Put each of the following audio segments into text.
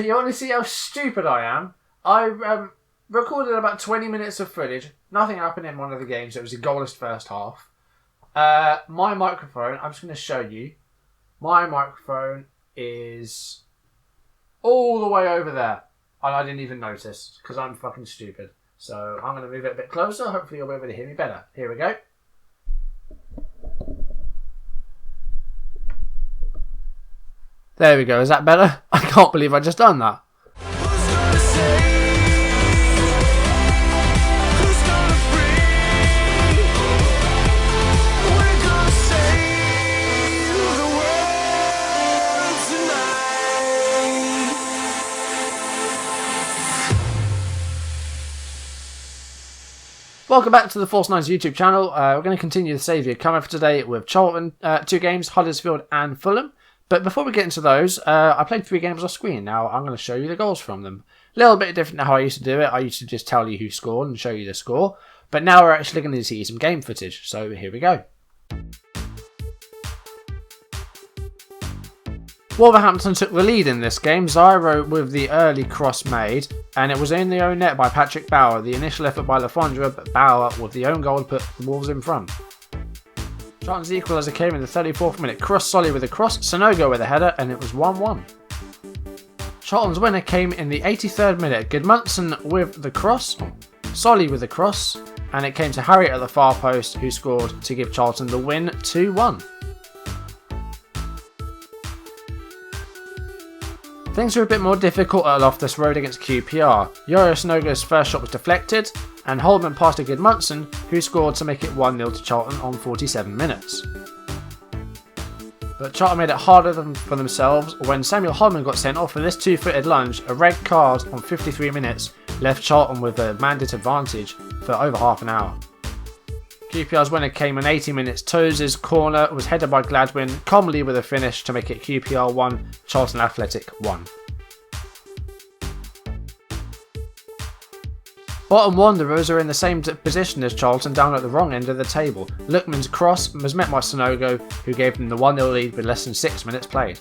You want to see how stupid I am? I recorded about 20 minutes of footage. Nothing happened in one of the games. It was a goalless first half. My microphone, I'm just going to show you. My microphone is all the way over there. And I didn't even notice because I'm fucking stupid. So I'm going to move it a bit closer. Hopefully you'll be able to hear me better. Here we go. There we go. Is that better? I can't believe I just done that. Welcome back to the Force 9's YouTube channel. We're going to continue the Saviour Cometh today with Charlton. 2 games, Huddersfield and Fulham. But before we get into those, I played 3 games off screen. Now I'm going to show you the goals from them. A little bit different to how I used to do it. I used to just tell you who scored and show you the score. But now we're actually going to see some game footage. So here we go. Wolverhampton took the lead in this game. Zyro with the early cross made, and it was in the own net by Patrick Bauer. The initial effort by Lafondra, but Bauer with the own goal to put the Wolves in front. Charlton's equaliser came in the 34th minute. Cross Solly with a cross, Sanogo with a header, and it was 1-1. Charlton's winner came in the 83rd minute. Gudmundsson with the cross, Solly with the cross, and it came to Harriet at the far post, who scored to give Charlton the win 2-1. Things were a bit more difficult at Loftus Road against QPR. Yoyo Sanogo's first shot was deflected, and Holman passed to Gudmundsson, who scored to make it 1-0 to Charlton on 47 minutes. But Charlton made it harder for themselves when Samuel Holman got sent off for this 2-footed lunge. A red card on 53 minutes left Charlton with a man advantage for over half an hour. QPR's winner came in 80 minutes. Toz's corner was headed by Gladwin, Comley with a finish to make it QPR 1, Charlton Athletic 1. Bottom Wanderers are in the same position as Charlton, down at the wrong end of the table. Lookman's cross was met by Sanogo, who gave them the 1-0 lead with less than 6 minutes played.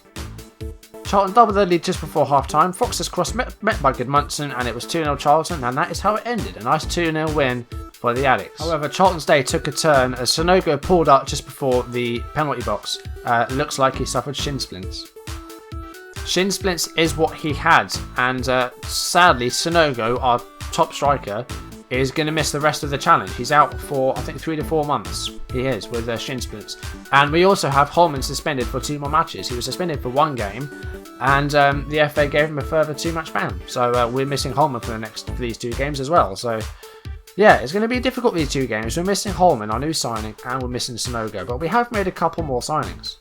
Charlton doubled their lead just before half-time. Fox's cross met by Gudmundsson, and it was 2-0 Charlton, and that is how it ended. A nice 2-0 win for the Addicts. However, Charlton's day took a turn as Sanogo pulled out just before the penalty box. Looks like he suffered shin splints. Shin splints is what he had, and sadly Sanogo, our top striker, is going to miss the rest of the challenge. He's out for I think 3 to 4 months. He is, with shin splints. And we also have Holman suspended for 2 more matches. He was suspended for 1 game, and the FA gave him a further 2-match ban. So we're missing Holman for these 2 games as well. So yeah, it's going to be difficult these 2 games. We're missing Holman, our new signing, and we're missing Sanogo, but we have made a couple more signings.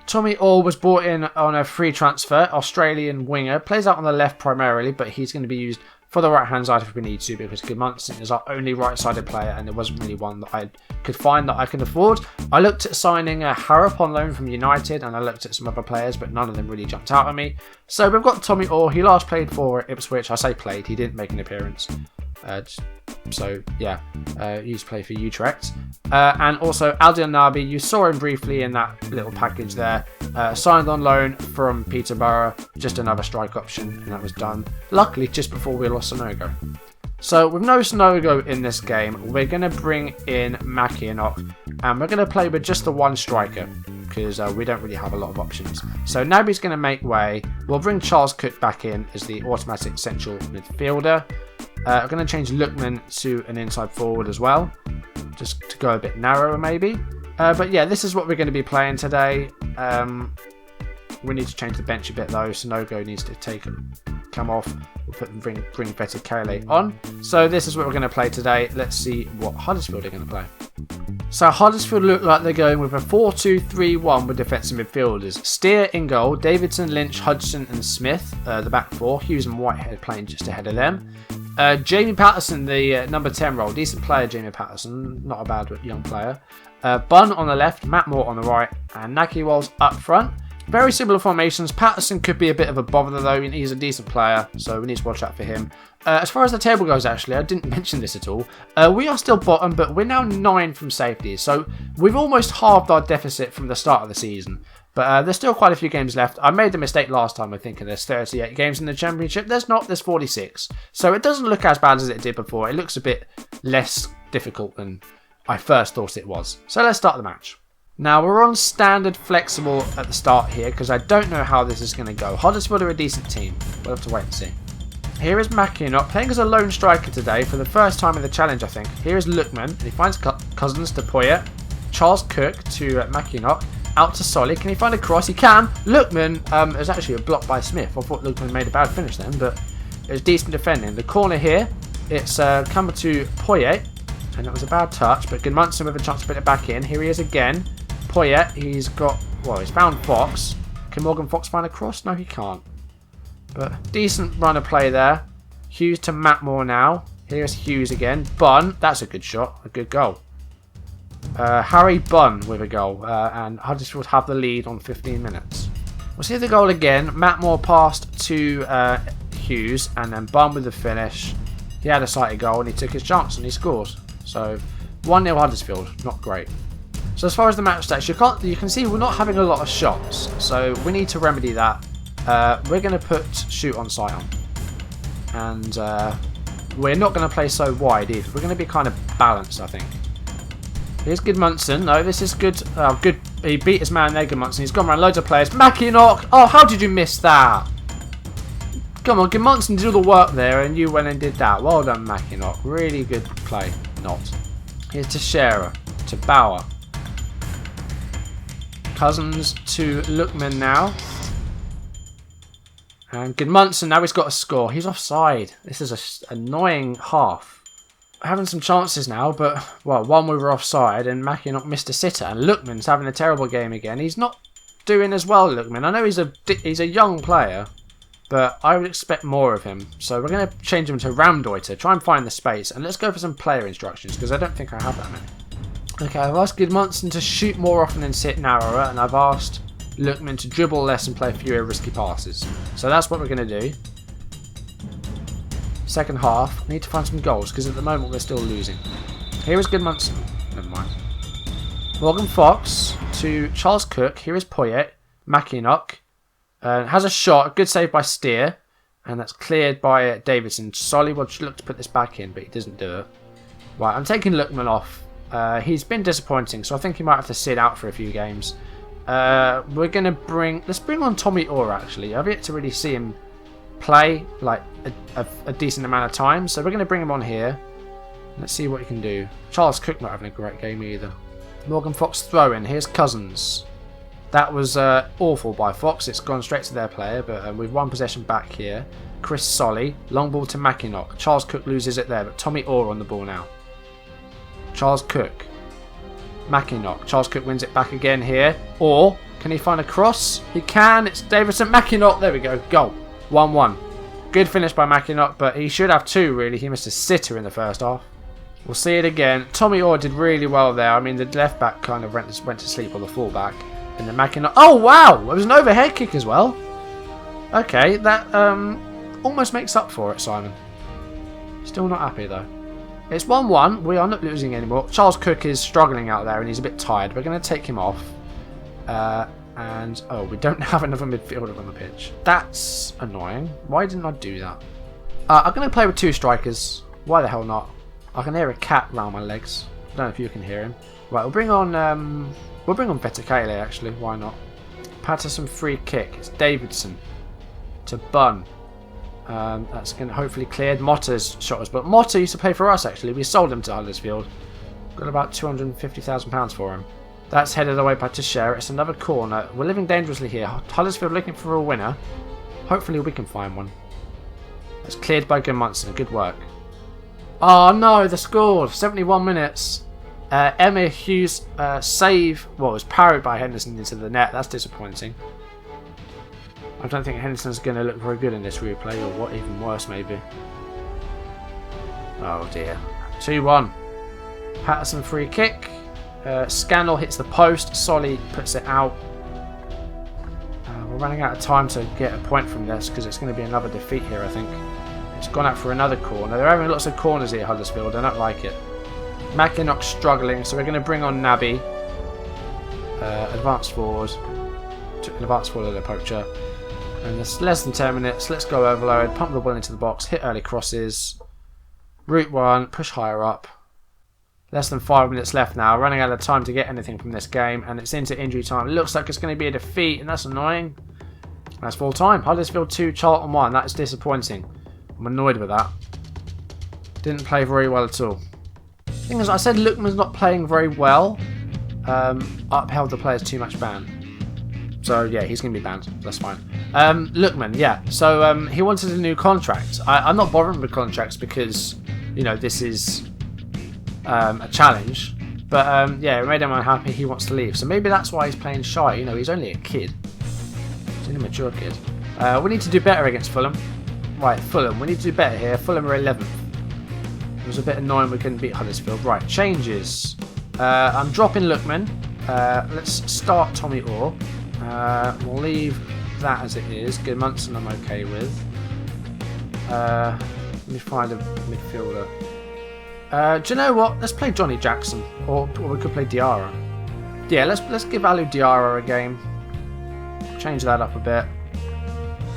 Tommy Orr was brought in on a free transfer. Australian winger, plays out on the left primarily, but he's going to be used for the right hand side if we need to, because Gudmundsson is our only right sided player, and there wasn't really one that I could find that I could afford. I looked at signing Harrop on loan from United, and I looked at some other players, but none of them really jumped out at me. So we've got Tommy Orr. He last played for Ipswich. I say played, he didn't make an appearance. So yeah, he used to play for Utrecht. And also Aldian Nabi, you saw him briefly in that little package there. Signed on loan from Peterborough, just another strike option, and that was done luckily just before we lost Sanogo. So with no Sanogo in this game, we're going to bring in Mackinock, and we're going to play with just the 1 striker, because we don't really have a lot of options. So Nabi's going to make way. We'll bring Charles Cook back in as the automatic central midfielder. I'm going to change Lookman to an inside forward as well, just to go a bit narrower maybe. But yeah, this is what we're going to be playing today. We need to change the bench a bit though. Sanogo needs to come off. We'll bring Vetted Kale on. So this is what we're going to play today. Let's see what Huddersfield are going to play. So Huddersfield look like they're going with a 4-2-3-1 with defensive midfielders. Steer in goal, Davidson, Lynch, Hudson and Smith, the back 4. Hughes and Whitehead playing just ahead of them. Jamie Patterson, the number 10 role. Decent player, Jamie Patterson. Not a bad young player. Bunn on the left, Matt Moore on the right, and Naki Walls up front. Very similar formations. Patterson could be a bit of a bother though. He's a decent player, so we need to watch out for him. As far as the table goes, actually, I didn't mention this at all. We are still bottom, but we're now 9 from safety. So we've almost halved our deficit from the start of the season. But there's still quite a few games left. I made the mistake last time of thinking there's 38 games in the Championship. There's not, there's 46. So it doesn't look as bad as it did before. It looks a bit less difficult than I first thought it was. So let's start the match. Now we're on standard flexible at the start here because I don't know how this is going to go. Huddersfield are a decent team. We'll have to wait and see. Here is Mackinock playing as a lone striker today for the first time in the challenge, I think. Here is Lookman, and he finds Cousins to Poyet. Charles Cook to Mackinock. Out to Solly. Can he find a cross? He can. Lookman is actually a block by Smith. I thought Lookman made a bad finish then, but it was decent defending. The corner here, it's coming to Poyet, and it was a bad touch, but Gudmundsson with a chance to put it back in. Here he is again. Poyet, he's found Fox. Can Morgan Fox find a cross? No, he can't. But decent run of play there. Hughes to Matt Moore now. Here's Hughes again. Bunn, that's a good shot, a good goal. Harry Bunn with a goal, and Huddersfield have the lead on 15 minutes. We'll see the goal again. Matt Moore passed to Hughes, and then Bunn with the finish. He had a sighted goal, and he took his chance, and he scores. So 1-0 Huddersfield, not great. So as far as the match stats, you can see we're not having a lot of shots, so we need to remedy that. We're going to put shoot on sight on, and we're not going to play so wide either. We're going to be kind of balanced, I think. Here's Gudmundsson. No, this is good. Good. He beat his man there, Gudmundsson. He's gone around loads of players. Mackinock. Oh, how did you miss that? Come on, Gudmundsson did all the work there, and you went and did that. Well done, Mackinock. Really good play. Not. Here's to Shearer. To Bauer. Cousins to Lookman now. And Gudmundsson, now he's got a score. He's offside. This is an annoying half. Having some chances now, but, well, one we were offside and Mackinock missed a sitter. And Lookman's having a terrible game again. He's not doing as well, Lookman. I know he's a young player, but I would expect more of him. So we're going to change him to Ramdeuter, try and find the space. And let's go for some player instructions, because I don't think I have that many. Okay, I've asked Gudmundsson to shoot more often and sit narrower, and I've asked Lookman to dribble less and play fewer risky passes. So that's what we're going to do. Second half, we need to find some goals because at the moment we're still losing. Here is Gudmundsson. Never mind. Morgan Fox to Charles Cook. Here is Poyet. Mackinock has a shot. A good save by Steer. And that's cleared by Davidson. Solly would look to put this back in, but he doesn't do it. Right, I'm taking Lookman off. He's been disappointing, so I think he might have to sit out for a few games. We're going to let's bring on Tommy Orr actually. I've yet to really see him play like a decent amount of time, so we're going to bring him on here. Let's see what he can do. Charles Cook not having a great game either. Morgan Fox throw in. Here's Cousins. That was awful by Fox. It's gone straight to their player, but we've won possession back here. Chris Solly, long ball to Mackinock. Charles Cook loses it there, but Tommy Orr on the ball now. Charles Cook, Mackinock. Charles Cook wins it back again here. Or can he find a cross? He can. It's Davidson. Mackinock. There we go. Goal. 1-1. Good finish by Mackinock, but he should have two, really. He missed a sitter in the first half. We'll see it again. Tommy Orr did really well there. I mean, the left back kind of went to sleep on the full back. And then Mackinock... Oh, wow! It was an overhead kick as well. Okay, that almost makes up for it, Simon. Still not happy, though. It's 1-1. We are not losing anymore. Charles Cook is struggling out there, and he's a bit tired. We're going to take him off. And, oh, we don't have another midfielder on the pitch. That's annoying. Why didn't I do that? I'm going to play with two strikers. Why the hell not? I can hear a cat round my legs. I don't know if you can hear him. Right, we'll bring on Vetakele, actually. Why not? Patterson free kick. It's Davidson to Bunn. That's going to hopefully cleared. Motta's shot us, but Motta used to play for us, actually. We sold him to Huddersfield. Got about £250,000 for him. That's headed away by Teixeira. It's another corner. We're living dangerously here. Huddersfield looking for a winner. Hopefully we can find one. It's cleared by Gudmundsson. Good work. Oh no, they scored. 71 minutes. Emma Hughes save. Well, it was parried by Henderson into the net. That's disappointing. I don't think Henderson's going to look very good in this replay, or what, even worse maybe. Oh dear. 2-1. Patterson free kick. Scannell hits the post. Solly puts it out. We're running out of time to get a point from this because it's going to be another defeat here, I think. It's gone out for another corner. They're having lots of corners here, Huddersfield. I don't like it. Mackinock struggling, so we're going to bring on Naby. Advanced forward. took an advance for the poacher. And it's less than 10 minutes. Let's go overload. Pump the ball into the box. Hit early crosses. Route 1. Push higher up. Less than 5 minutes left now. Running out of time to get anything from this game. And it's into injury time. It looks like it's going to be a defeat. And that's annoying. That's full time. Huddersfield 2, Charlton 1. That is disappointing. I'm annoyed with that. Didn't play very well at all. Thing is, I said Lookman's not playing very well. Upheld the player's too much ban. So yeah, he's going to be banned. That's fine. Lookman, yeah. So he wanted a new contract. I'm not bothering with contracts because, you know, this is a challenge. But yeah, it made him unhappy. He wants to leave. So maybe that's why he's playing shy. You know, he's only a kid. He's only a mature kid. We need to do better against Fulham. Right, Fulham. We need to do better here. Fulham are 11th. It was a bit annoying we couldn't beat Huddersfield. Right, changes. I'm dropping Lookman. Let's start Tommy Orr. We'll leave that as it is. Munson I'm okay with. Let me find a midfielder. Do you know what? Let's play Johnny Jackson, or we could play Diarra. Yeah, let's give Alou Diarra a game. Change that up a bit.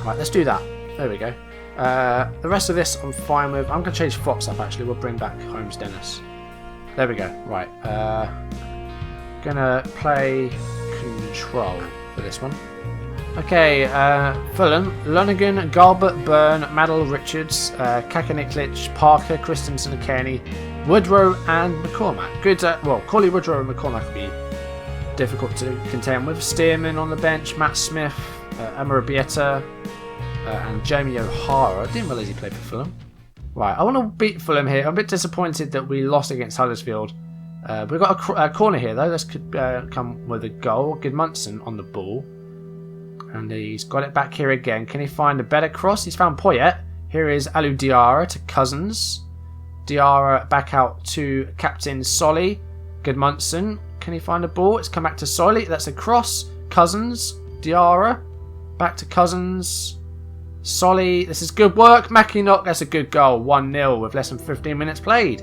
Right, let's do that. There we go. The rest of this I'm fine with. I'm going to change Fox up actually. We'll bring back Holmes Dennis. There we go. Right. Gonna play control for this one. Okay, Fulham, Lonergan, Garbett, Byrne, Maddell, Richards, Kakanitlich, Parker, Christensen, Kearney, Woodrow and McCormack. Good, well, Corley, Woodrow and McCormack would be difficult to contend with. Stearman on the bench, Matt Smith, Amarabieta, and Jamie O'Hara. I didn't realise he played for Fulham. Right, I want to beat Fulham here. I'm a bit disappointed that we lost against Huddersfield. We've got a corner here though. This could come with a goal. Gudmundsson on the ball. And he's got it back here again. Can he find a better cross? He's found Poyet. Here is Alou Diarra to Cousins. Diarra back out to Captain Solly. Gudmundsson. Can he find a ball? It's come back to Solly. That's a cross. Cousins. Diarra. Back to Cousins. Solly. This is good work. Mackinock. That's a good goal. 1-0 with less than 15 minutes played.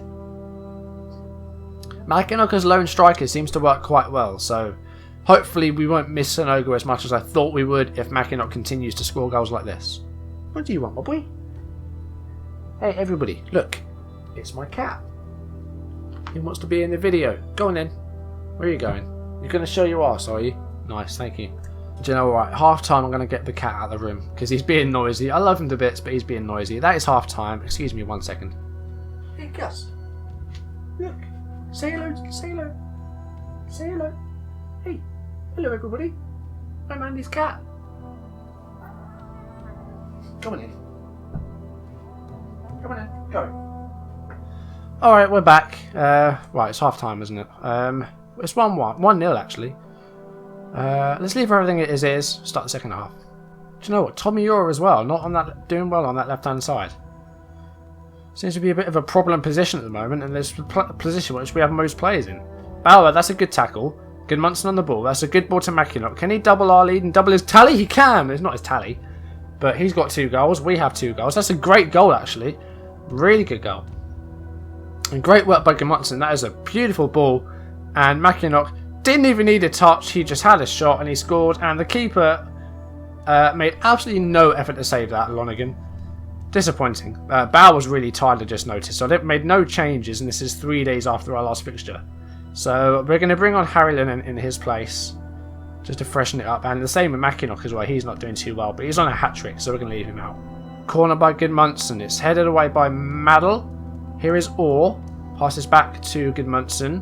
Mackinock as lone striker seems to work quite well. So hopefully we won't miss Sanogo as much as I thought we would if Mackinock continues to score goals like this. What do you want, my boy? Hey everybody, look. It's my cat. He wants to be in the video. Go on then. Where are you going? You're going to show your arse, are you? Nice, thank you. Do you know what? Half time I'm going to get the cat out of the room because he's being noisy. I love him to bits, but he's being noisy. That is half time. Excuse me 1 second. Hey Gus. Look. Say hello. Say hello. Say hello. Hey. Hello everybody. I'm Andy's cat. Come on in. Come on in. Go. Alright, we're back. Right, it's half time, isn't it? It's 1-1. 1-0 actually. Let's leave everything as is. Start the second half. Do you know what? Tommy Orr as well. Not on that, doing well on that left-hand side. Seems to be a bit of a problem position at the moment, and there's a position which we have most players in. Bauer, that's a good tackle. Gudmundsson on the ball. That's a good ball to Mackinock. Can he double our lead and double his tally? He can. It's not his tally, but he's got 2 goals. We have 2 goals. That's a great goal actually. Really good goal. And great work by Gudmundsson. That is a beautiful ball, and Mackinock didn't even need a touch. He just had a shot and he scored. And the keeper made absolutely no effort to save that. Lonergan. Disappointing. Bauer was really tired, I just noticed. So they've made no changes, and this is 3 days after our last fixture. So we're going to bring on Harry Lennon in his place, just to freshen it up. And the same with Mackinock as well. He's not doing too well, but he's on a hat-trick, so we're going to leave him out. Corner by Gudmundsson. It's headed away by Maddell. Here is Orr. Passes back to Gudmundsson.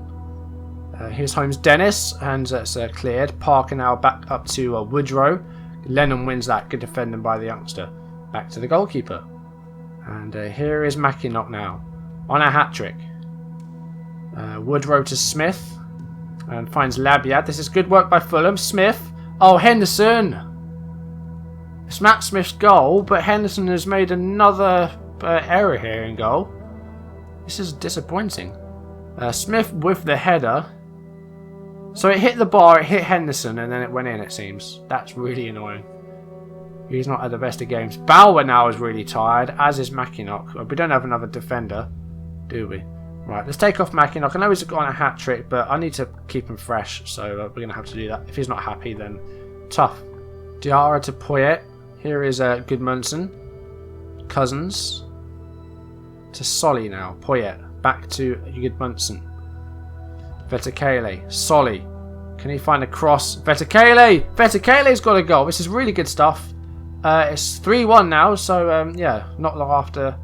Here's Holmes Dennis, and that's cleared. Parker now back up to Woodrow. Lennon wins that. Good defending by the youngster. Back to the goalkeeper. And here is Mackinock now on a hat-trick. Woodrow to Smith. And finds Labiad. This is good work by Fulham. Smith. Oh, Henderson. It's Matt Smith's goal, but Henderson has made another error here in goal. This is disappointing. Smith with the header. So it hit the bar, it hit Henderson, and then it went in, it seems. That's really annoying. He's not had the best of games. Bauer now is really tired, as is Mackinock. We don't have another defender, do we? Right, let's take off Mackinock. I know he's got a hat-trick, but I need to keep him fresh, so we're going to have to do that. If he's not happy, then tough. Diarra to Poyet. Here is Gudmundsson. Cousins. To Solly now. Poyet. Back to Gudmundsson. Vetakele. Solly. Can he find a cross? Vetakele! Vetakele's got a goal. This is really good stuff. It's 3-1 now, so yeah, not long after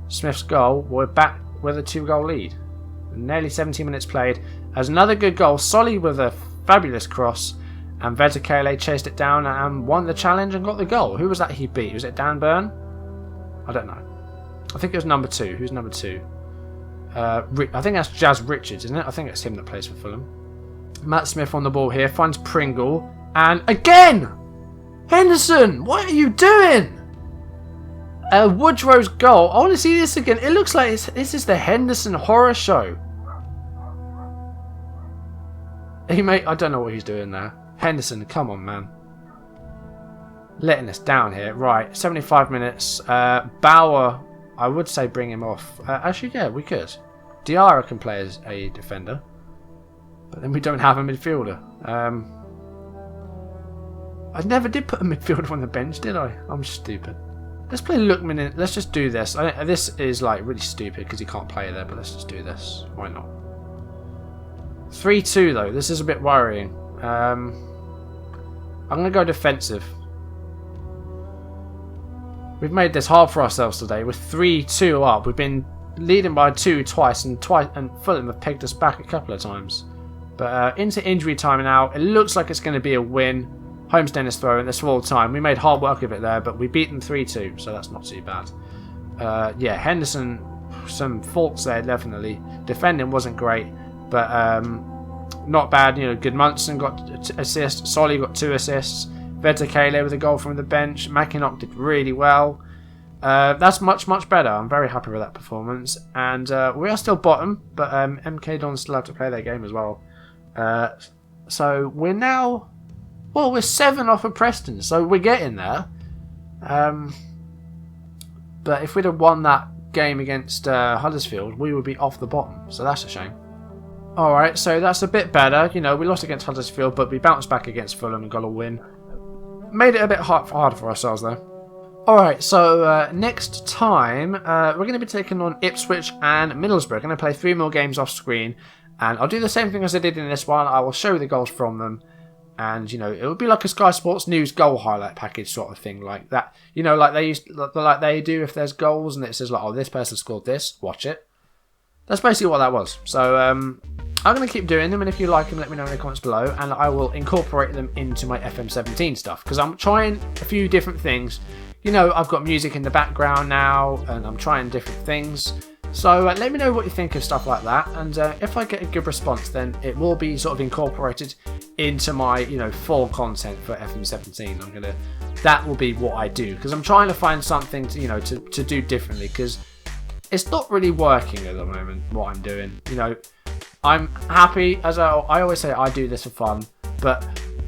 Smith's goal, we're back with a 2-goal lead. Nearly 17 minutes played. As another good goal, Solly with a fabulous cross, and Vetakele chased it down and won the challenge and got the goal. Who was that he beat? Was it Dan Burn? I don't know. I think it was number 2. Who's number 2? I think that's Jazz Richards, isn't it? I think it's him that plays for Fulham. Matt Smith on the ball here, finds Pringle, and again! Henderson, what are you doing? Woodrow's goal. I want to see this again. It looks like this is the Henderson horror show. I don't know what he's doing there. Henderson, come on, man. Letting us down here. Right, 75 minutes. Bauer, I would say bring him off. Actually, yeah, we could. Diarra can play as a defender. But then we don't have a midfielder. I never did put a midfielder on the bench, did I? I'm stupid. Let's play Lookman in. Let's just do this. This is like really stupid because he can't play there, but let's just do this. Why not? 3-2 though. This is a bit worrying. I'm going to go defensive. We've made this hard for ourselves today. We're 3-2 up. We've been leading by 2 twice, and Fulham have pegged us back a couple of times. But into injury time now, it looks like it's going to be a win. Holmes-Dennis throw in the small time. We made hard work of it there, but we beat them 3-2, so that's not too bad. Yeah, Henderson, some faults there, definitely. Defending wasn't great, but not bad. You know, Gudmundsson got assists. Solly got 2 assists. Vetakele with a goal from the bench. Mackinock did really well. That's much better. I'm very happy with that performance. And we are still bottom, but MK Dons still have to play their game as well. So we're now... Well, we're 7 off of Preston, so we're getting there. But if we'd have won that game against Huddersfield, we would be off the bottom, so that's a shame. Alright, so that's a bit better. You know, we lost against Huddersfield, but we bounced back against Fulham and got a win. Made it a bit harder for ourselves, though. Alright, so next time, we're going to be taking on Ipswich and Middlesbrough. I'm going to play 3 more games off screen, and I'll do the same thing as I did in this one. I will show you the goals from them. And, you know, it would be like a Sky Sports News goal highlight package sort of thing like that. You know, like they do if there's goals and it says like, oh, this person scored this, watch it. That's basically what that was. So, I'm going to keep doing them, and if you like them, let me know in the comments below, and I will incorporate them into my FM17 stuff, because I'm trying a few different things. You know, I've got music in the background now, and I'm trying different things. So let me know what you think of stuff like that, and if I get a good response, then it will be sort of incorporated into my, you know, full content for FM17. That will be what I do, because I'm trying to find something to, you know, to do differently, because it's not really working at the moment what I'm doing. You know, I'm happy, as I always say, I do this for fun, but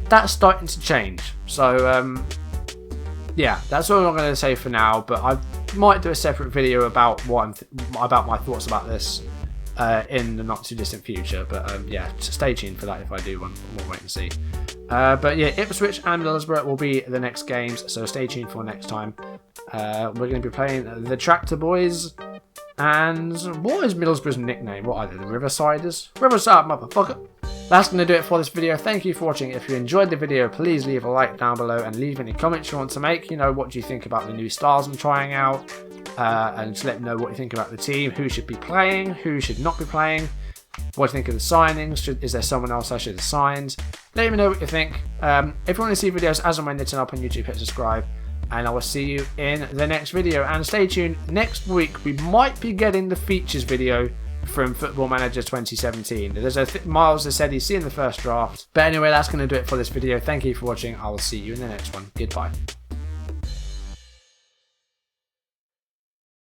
that's starting to change. So yeah, that's all I'm going to say for now, but I might do a separate video about about my thoughts about this in the not too distant future. But yeah, stay tuned for that if I do one. We'll wait and see. But yeah, Ipswich and Middlesbrough will be the next games, so stay tuned for next time. We're going to be playing the Tractor Boys. And what is Middlesbrough's nickname? What are they? The Riversiders? Riverside, motherfucker! That's going to do it for this video. Thank you for watching. If you enjoyed the video, please leave a like down below and leave any comments you want to make. You know, what do you think about the new styles I'm trying out? And just let me know what you think about the team. Who should be playing? Who should not be playing? What do you think of the signings? Is there someone else I should have signed? Let me know what you think. If you want to see videos as and when they turn up on YouTube, hit subscribe. And I will see you in the next video. And stay tuned. Next week, we might be getting the features video from Football Manager 2017. There's Miles has said he's seen the first draft. But anyway, that's going to do it for this video. Thank you for watching. I will see you in the next one. Goodbye.